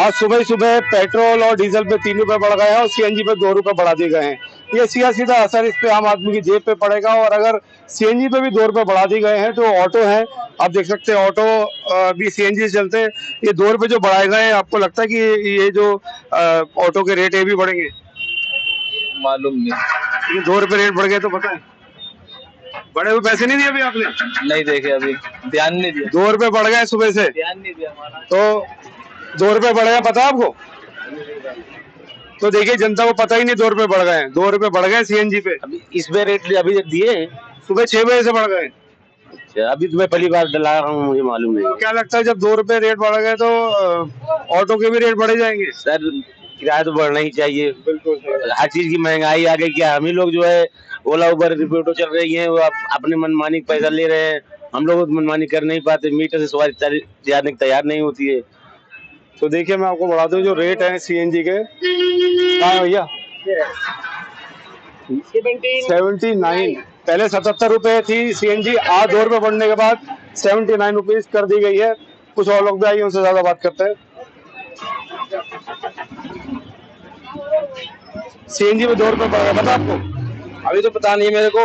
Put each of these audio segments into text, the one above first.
आज सुबह सुबह पेट्रोल और डीजल पे 3 रुपए बढ़ गए हैं और सीएनजी पे 2 रुपए बढ़ा दिए गए हैं। ये सीधा सीधा असर इस पे आम आदमी की जेब पे पड़ेगा। और अगर सीएनजी पे भी 2 रुपए बढ़ा दिए गए हैं तो ऑटो है, आप देख सकते हैं ऑटो भी सीएनजी से चलते हैं। ये 2 रुपए जो बढ़ाए गए हैं, आपको लगता है कि ये जो ऑटो के रेट ये भी बढ़ेंगे? मालूम नहीं। ये 2 रुपए रेट बढ़ गए तो पता है, बड़े हुए पैसे नहीं दिए अभी आपने? नहीं देखे, अभी ध्यान नहीं दिया। 2 रुपए बढ़ गए सुबह से, ध्यान नहीं दिया हमारा। तो 2 रुपए बढ़ गए, पता है आपको? तो देखिए जनता को पता ही नहीं 2 रुपए बढ़ गए हैं। 2 रुपए बढ़ गए सीएनजी पे। अभी इस पे रेट अभी दिए हैं? सुबह 6 बजे से बढ़ गए। अच्छा, अभी तुम्हें पहली बार डला रहा हूँ, मुझे मालूम नहीं। तो क्या लगता है जब 2 रुपए रेट बढ़ गए तो ऑटो के भी रेट बढ़े जाएंगे? सर किराया तो बढ़ना ही चाहिए। बिल्कुल। हर चीज की महंगाई आ गई। क्या हम ही लोग जो है ओला उबर रिपोर्टो चल रही है, वो अपने मनमानी पैसा ले रहे हैं। हम लोग मनमानी कर नहीं पाते, मीटर से सवारी जाने की तैयार नहीं होती है। तो देखिए मैं आपको बता दूं जो रेट है सीएनजी के, कहाँ भैया 79, पहले 77 रुपए थी सीएनजी। आज 2 रुपए बढ़ने के बाद 79 रुपीज कर दी गई है। कुछ और लोग भी आइए, उनसे ज्यादा बात करते हैं। सीएनजी में 2 रुपए बढ़ गए, पता आपको? अभी तो पता नहीं है मेरे को।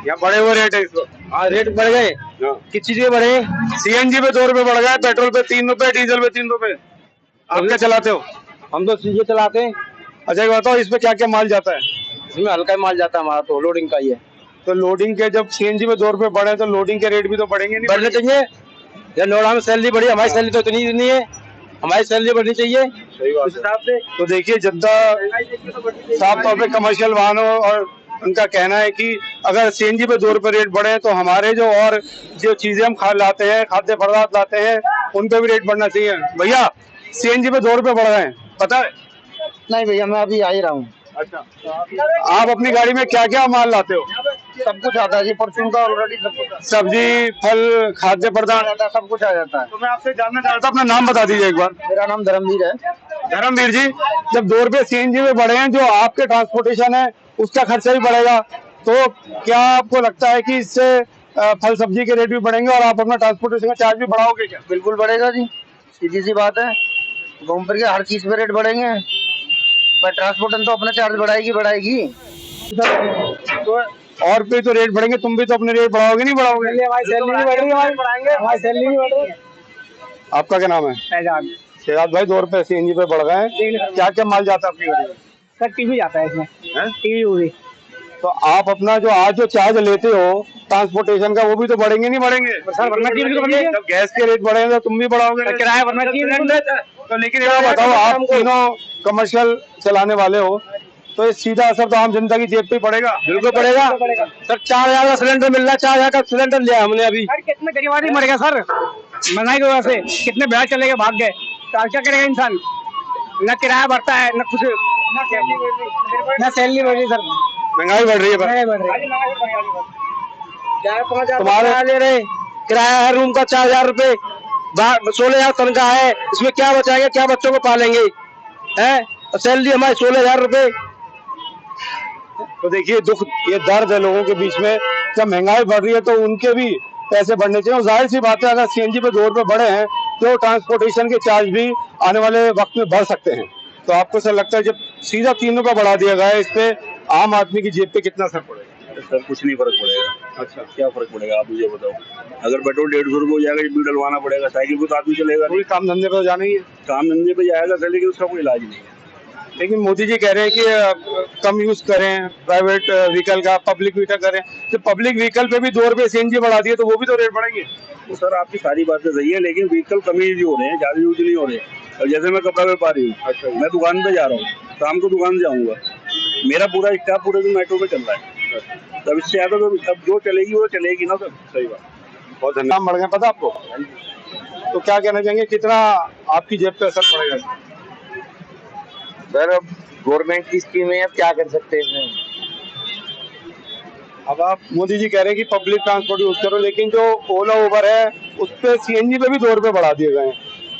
यहाँ बढ़े हुए रेट है इसको। हाँ, रेट बढ़ गए। किस चीज के बढ़े? सीएनजी पे 2 रुपए बढ़ गए, पेट्रोल पे 3 रुपए, डीजल पे 3 रुपए। आप क्या चलाते हो? हम तो सीधे चलाते हैं। अच्छा ये बताओ, इसमें क्या क्या माल जाता है? इसमें हल्का माल जाता है, हमारा तो लोडिंग का ही है। तो लोडिंग के जब सीएनजी में 2 रुपए बढ़े तो लोडिंग के रेट भी तो बढ़ेंगे नहीं? बढ़ने चाहिए। जब नोएडा में सैलरी बढ़ी, हमारी सैलरी तो इतनी नहीं है। हमारी सैलरी बढ़नी चाहिए सही बात उस हिसाब से। तो देखिए जनता साफ तौर पे कमर्शियल वाहनों और उनका कहना है कि अगर सीएनजी पे 2 रुपए रेट बढ़े तो हमारे जो चीजें हम लाते हैं, खाद्य पदार्थ लाते हैं, उन पे भी रेट बढ़ना चाहिए। भैया सीएनजी पे 2 रुपए बढ़ गए हैं, पता है? नहीं भैया, मैं अभी आ ही रहा हूँ। अच्छा, आप अपनी गाड़ी में क्या क्या माल लाते हो? सब कुछ आता है जी, परचून का ऑलरेडी सब कुछ। सब्जी, फल, खाद्य पदार्थ सब कुछ आ जाता है। तो मैं आपसे जानना चाहता हूँ, अपना नाम बता दीजिए एक बार। मेरा नाम धर्मवीर है। धर्मवीर जी, जब 2 रुपए सीएनजी में बढ़े हैं, जो आपके ट्रांसपोर्टेशन है उसका खर्चा भी बढ़ेगा, तो क्या आपको लगता है कि इससे फल सब्जी के रेट भी बढ़ेंगे और आप अपना ट्रांसपोर्टेशन का चार्ज भी बढ़ाओगे क्या? बिल्कुल बढ़ेगा जी, सीधी सी बात है। घूम फिर के हर चीज पे रेट बढ़ेंगे, पर ट्रांसपोर्टेशन तो अपना चार्ज बढ़ाएगी। तो और भी तो रेट बढ़ेंगे, तुम भी तो अपने रेट बढ़ाओगे नहीं बढ़ाओगे? हमारी सैलरी भी बढ़ रही है, हमारी सैलरी भी बढ़ रही है। आपका क्या नाम है? शहजाद भाई, 2 रुपए सीएनजी पे बढ़ गए हैं, क्या क्या माल जाता है आपकी गाड़ी में? सर टीवी जाता है इसमें, टीवी। तो आप अपना जो चार्ज लेते हो ट्रांसपोर्टेशन का, वो भी तो बढ़ेंगे नहीं बढ़ेंगे? सर बढ़ना चाहिए। जब गैस के रेट बढ़ेंगे तो तुम भी बढ़ाओगे, किराया बढ़ना चाहिए। तो लेकिन ये बताओ, आप तीनों कमर्शियल चलाने वाले हो, तो ये सीधा असर तो आम जनता की जेब पे पड़ेगा। बिल्कुल पड़ेगा सर। 4000 का सिलेंडर मिल रहा है, 4000 का सिलेंडर लिया हमने अभी। कितने गरीब आदमी मर गया सर महंगाई की वजह से, कितने ब्याज चले गए, भाग गए, तो क्या करेगा इंसान? न किराया बढ़ता है, न कुछ, न सैलरी बढ़ रही सर, महंगाई बढ़ रही है। तुम्हारे ले रहे किराया है रूम का 4000 रुपए, 16,000 तनख्वाह है, इसमें क्या बचाएंगे, क्या बच्चों को पालेंगे है? सैलरी हमारी 16,000 रुपए। तो देखिए दुख, ये दर्द है लोगों के बीच में। जब महंगाई बढ़ रही है तो उनके भी पैसे बढ़ने चाहिए। और जाहिर सी बात है, अगर सीएनजी पे 2 रुपए बढ़े हैं तो ट्रांसपोर्टेशन के चार्ज भी आने वाले वक्त में बढ़ सकते हैं। तो आपको सर लगता है जब सीधा 3 रुपए बढ़ा दिया गया है, इस पे आम आदमी की जेब पे कितना असर पड़ेगा? सर कुछ नहीं फर्क पड़ेगा। अच्छा, क्या फर्क पड़ेगा आप मुझे बताओ? अगर पेट्रोल 150 रुपये हो जाएगा, बिल डलवाना पड़ेगा, साइकिल को तो आदमी चलेगा नहीं। कोई काम धंधे पे तो जाना ही है। काम धंधे पे जाएगा सर, लेकिन उसका कोई इलाज नहीं है। लेकिन मोदी जी कह रहे हैं कि कम यूज करें प्राइवेट व्हीकल का, पब्लिक व्हीकल करें। तो पब्लिक व्हीकल पे भी 2 रुपए सीएनजी बढ़ा दिए तो वो भी तो रेट बढ़ेंगे। तो सर आपकी सारी बातें सही है, लेकिन व्हीकल कम यूज हो रहे हैं, ज्यादा यूज नहीं हो रहे हैं। और जैसे मैं कपड़ा व्यापारी हूँ, अच्छा, मैं दुकान पे जा रहा हूँ, शाम को दुकान से आऊंगा, मेरा पूरा स्टाफ पूरे दिन मेट्रो पे चल रहा है। तब इससे ज्यादा तो अब जो चलेगी वो चलेगी ना सर। सही बात, बहुत धन्यवाद। बढ़ गए, पता आपको? तो क्या कहना चाहेंगे, कितना आपकी जेब पे असर पड़ेगा? सर अब गवर्नमेंट की स्कीम है, अब क्या कर सकते हैं इसमें। अब आप मोदी जी कह रहे हैं कि पब्लिक ट्रांसपोर्ट यूज करो, लेकिन जो ओला उबर है उस पे सीएनजी पे भी 2 रुपए बढ़ा दिए गए हैं,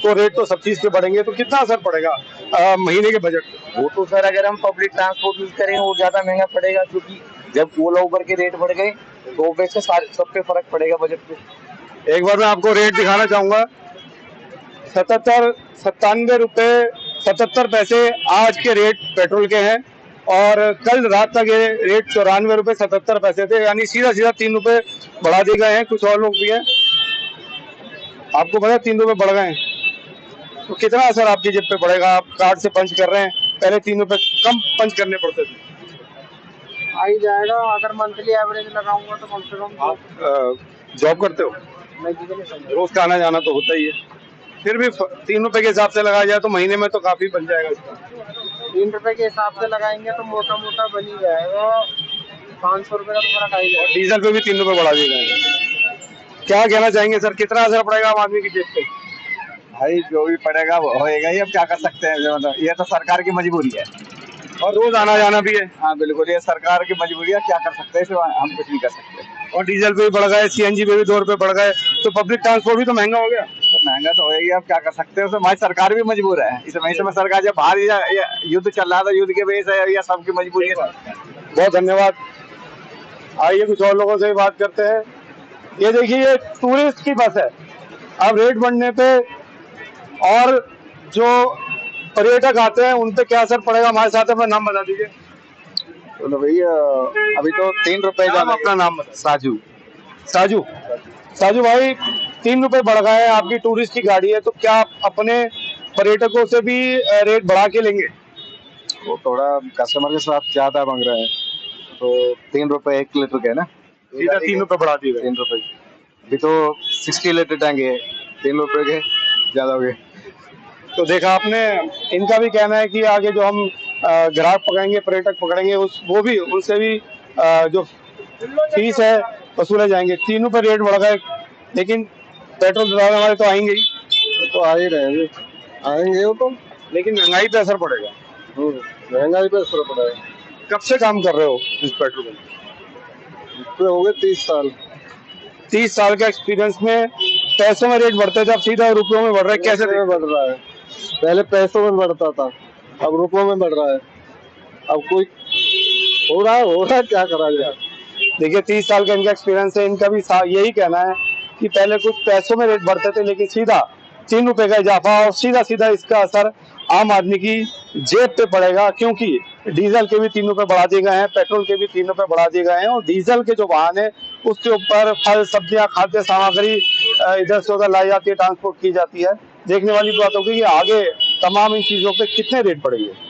तो रेट तो सब चीज के बढ़ेंगे, तो कितना असर पड़ेगा महीने के बजट पे? वो तो सर अगर हम पब्लिक ट्रांसपोर्ट यूज करें वो ज्यादा महंगा पड़ेगा, क्योंकि जब ओला उबर के रेट बढ़ गए तो वैसे सब पे फर्क पड़ेगा बजट पे। एक बार मैं आपको रेट दिखाना चाहूंगा। 97 रुपए 77 पैसे आज के रेट पेट्रोल के हैं, और कल रात तक ये रेट 94 रुपए 77 पैसे थे, यानी सीधा सीधा 3 रुपए बढ़ा दिए गए हैं। कुछ और लोग भी हैं, आपको पता है 3 रुपए बढ़ गए हैं, तो कितना असर आपकी जेब पे पड़ेगा? आप कार्ड से पंच कर रहे हैं, पहले 3 रुपए कम पंच करने पड़ते थे। आ ही जाएगा, अगर मंथली एवरेज लगाऊंगा तो कम से कम। आप जॉब करते हो? रोज का आना जाना तो होता ही है, फिर भी 3 रुपए के हिसाब से लगाया जाए तो महीने में तो काफी बन जाएगा इसका। 3 रुपए के हिसाब से लगाएंगे तो मोटा मोटा बन ही जाएगा, 500 रुपए का तो फर्क आ ही जाएगा। डीजल पे भी 3 रुपए बढ़ा दिए गए हैं। क्या कहना चाहेंगे सर, कितना असर पड़ेगा आम आदमी की जेब पे? भाई जो भी पड़ेगा वो होएगा ही, अब क्या कर सकते हैं, जो मतलब ये तो सरकार की मजबूरी है। और रोज आना जाना भी है। हाँ बिल्कुल, ये सरकार की मजबूरी है, क्या कर सकते हैं, इसमें हम कुछ नहीं कर सकते। और डीजल पे भी बढ़ गए, सीएनजी पे भी 2 रुपए बढ़ गए, तो पब्लिक ट्रांसपोर्ट भी तो महंगा हो गया। तो महंगा तो होएगी, अब क्या कर सकते हैं, उसमें हमारी सरकार भी मजबूर है। इस समय सरकार जब बाहर युद्ध चल रहा था, युद्ध के वजह से या सबकी मजबूरी है। बहुत धन्यवाद। आइए कुछ और लोगों से भी बात करते हैं। ये देखिए, ये टूरिस्ट की बस है। अब रेट बढ़ने पे और जो पर्यटक आते हैं उन पे क्या असर पड़ेगा, हमारे साथ अपना नाम बता दीजिए। तो भैया अभी तो 3 रुपए अपना नाम बता। साजू। साजू भाई, 3 रुपए बढ़ गए हैं, आपकी टूरिस्ट की गाड़ी है, तो क्या आप अपने पर्यटकों से भी रेट बढ़ा के लेंगे? वो थोड़ा कस्टमर के साथ ज्यादा मांग रहा है, तो 3 रुपए 1 लीटर के ना, सीधा 3 रुपए बढ़ा दिए गए। 3 रुपए। अभी तो 60 लीटर टैंक है, 3 रुपए के ज्यादा हो गए। तो देखा आपने, इनका भी कहना है कि आगे जो हम ग्राहक पकड़ेंगे, पर्यटक पकड़ेंगे, वो भी उनसे भी जो फीस है वसूले जाएंगे। 3 रुपए रेट बढ़ गए, लेकिन पेट्रोल ड्राइवर हमारे तो आएंगे ही, तो आ ही रहेंगे, आएंगे वो तो, लेकिन महंगाई पे असर पड़ेगा। महंगाई पे असर पड़ेगा। कब से काम कर रहे हो इस पेट्रोल पंप? हो गए 30 साल। 30 साल के एक्सपीरियंस में पैसों में रेट बढ़ते थे, अब सीधा रुपयों में बढ़ रहा है। कैसे बढ़ रहा है? पहले पैसों में बढ़ता था, अब रुपयों में बढ़ रहा है। अब कोई हो रहा है, क्या करा जाए। देखिए, 30 साल का इनका एक्सपीरियंस है, इनका भी यही कहना है कि पहले कुछ पैसों में रेट बढ़ते थे, लेकिन सीधा 3 रुपए का इजाफा, और सीधा सीधा इसका असर आम आदमी की जेब पे पड़ेगा, क्योंकि डीजल के भी 3 रुपए बढ़ा दिए गए हैं, पेट्रोल के भी 3 रुपए बढ़ा दिए गए हैं, और डीजल के जो वाहन है उसके ऊपर फल, सब्जियां, खाद्य सामग्री इधर से उधर लाई जाती है, ट्रांसपोर्ट की जाती है। देखने वाली बात होगी कि आगे तमाम इन चीजों पे कितने रेट बढ़ेंगे।